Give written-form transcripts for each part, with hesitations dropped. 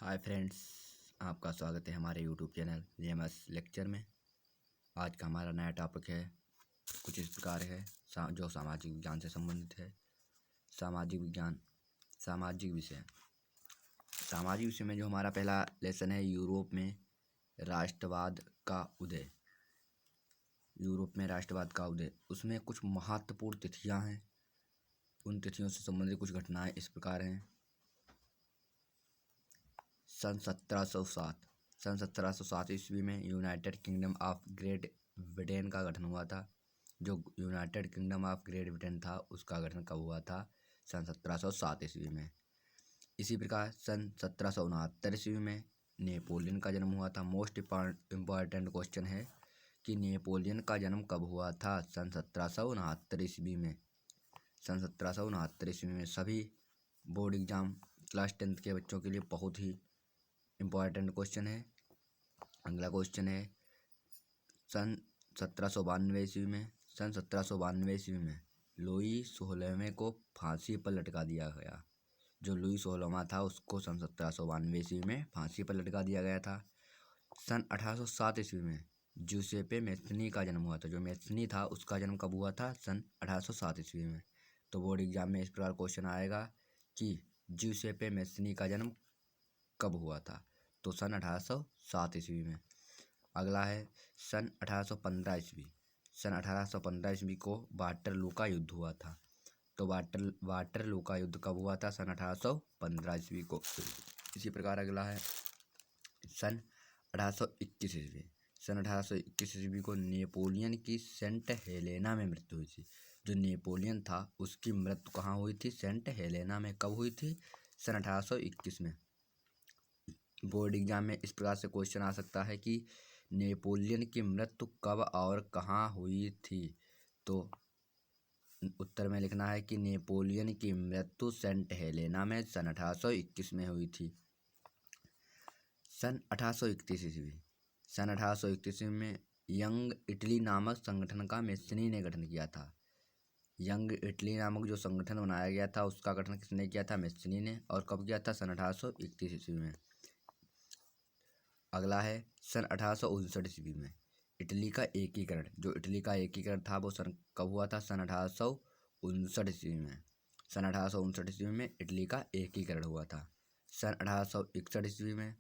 Hi friends, आपका स्वागत है हमारे यूट्यूब चैनल जेएमएस लेक्चर में। आज का हमारा नया टॉपिक है कुछ इस प्रकार है जो सामाजिक विज्ञान से संबंधित है। सामाजिक विज्ञान, सामाजिक विषय। सामाजिक विषय में जो हमारा पहला लेसन है यूरोप में राष्ट्रवाद का उदय। यूरोप में राष्ट्रवाद का उदय, उसमें कुछ महत्वपूर्ण तिथियां हैं। उन तिथियों से संबंधित कुछ घटनाएं इस प्रकार हैं। सन 1707 ईस्वी में United kingdom of great Britain का गठन हुआ था। जो United kingdom of great Britain था उसका गठन कब हुआ था? सन 1707 ईस्वी में। इसी प्रकार सन 1769 ईस्वी में नेपोलियन का जन्म हुआ था। मोस्ट इम्पॉर्टेंट क्वेश्चन है कि नेपोलियन का जन्म कब हुआ था? सन 1769 ईस्वी में। सन 1769 ईस्वी में। सभी बोर्ड एग्जाम क्लास 10th के बच्चों के लिए बहुत ही इम्पॉर्टेंट क्वेश्चन है। अगला क्वेश्चन है सन 1792 ईस्वी में। सन 1792 ईस्वी में लुई 16वें को फांसी पर लटका दिया गया। जो लुई 16वां था उसको सन 1792 ईस्वी में फांसी पर लटका दिया गया था। सन 1807 ईस्वी में जूसेपे मैथनी का जन्म हुआ था। जो मैथनी था उसका जन्म कब हुआ था? सन 1807 ईस्वी में। तो बोर्ड एग्जाम में इस प्रकार क्वेश्चन आएगा कि जूसेपे मैथनी का जन्म कब हुआ था? तो सन 1807 ईस्वी में। अगला है सन 1815 ईस्वी। सन 1815 ईस्वी को वाटरलू का युद्ध हुआ था। तो वाटरलू का युद्ध कब हुआ था? सन 1815 ईस्वी को। इसी प्रकार अगला है सन 1821 ईस्वी। सन 1821 ईस्वी को नेपोलियन की सेंट हेलेना में मृत्यु हुई थी। जो नेपोलियन था उसकी मृत्यु कहाँ हुई थी? सेंट हेलेना में। कब हुई थी? सन 1821 में। बोर्ड एग्जाम में इस प्रकार से क्वेश्चन आ सकता है कि नेपोलियन की मृत्यु कब और कहाँ हुई थी? तो उत्तर में लिखना है कि नेपोलियन की मृत्यु सेंट हेलेना में सन 1821 में हुई थी। सन 1831 ईस्वी। सन 1831 में यंग इटली नामक संगठन का मैथनी ने गठन किया था। यंग इटली नामक जो संगठन बनाया गया था उसका गठन किसने किया था? मैथनी ने। और कब किया था? सन 1831 ईस्वी में। अगला है सन 1859 ईस्वी में इटली का एकीकरण। जो इटली का एकीकरण था वो सन कब हुआ था? सन 1859 ईस्वी में। सन 1859 ईस्वी में इटली का एकीकरण हुआ था। सन 1861 ईस्वी में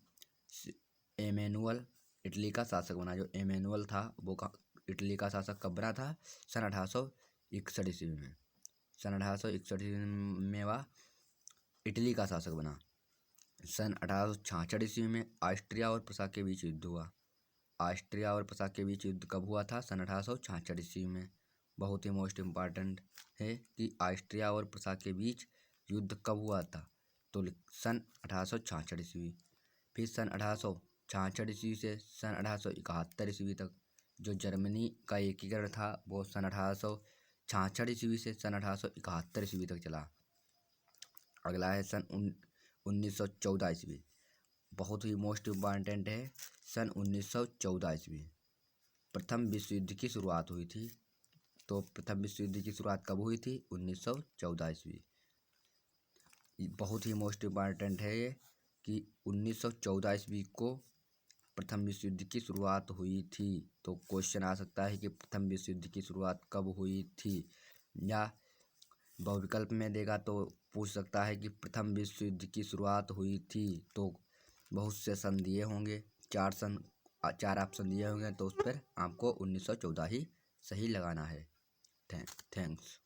एमेनुअल इटली का शासक बना। जो एमेनुअल था वो इटली का शासक कब बना था? सन 1861 ईस्वी में। सन 1861 ईस्वी में वह इटली का शासक बना। सन 1866 ईस्वी में ऑस्ट्रिया और प्रसा के बीच युद्ध हुआ। ऑस्ट्रिया और प्रसा के बीच युद्ध कब हुआ था? सन 1866 ईस्वी में। बहुत ही मोस्ट इम्पॉर्टेंट है कि ऑस्ट्रिया और प्रसा के बीच युद्ध कब हुआ था? तो सन 1866 ईस्वी। फिर सन 1866 ईस्वी से सन 1871 ईस्वी तक जो जर्मनी का एकीकरण था वो सन 1866 ईस्वी से सन 1871 ईस्वी तक चला। अगला है सन 1914 ईस्वी। बहुत ही मोस्ट इम्पॉर्टेंट है। सन 1914 ईस्वी प्रथम विश्व युद्ध की शुरुआत हुई थी। तो प्रथम विश्व युद्ध की शुरुआत कब हुई थी? 1914 ईस्वी। बहुत ही मोस्ट इम्पॉर्टेंट है ये कि 1914 ईस्वी को प्रथम विश्व युद्ध की शुरुआत हुई थी। तो क्वेश्चन आ सकता है कि प्रथम विश्व युद्ध की शुरुआत कब हुई थी, या बहुविकल्प में देगा तो पूछ सकता है कि प्रथम विश्व युद्ध की शुरुआत हुई थी। तो बहुत से सन दिए होंगे, 4 ऑप्शन दिए होंगे, तो उस पर आपको 1914 ही सही लगाना है। थैंक्स।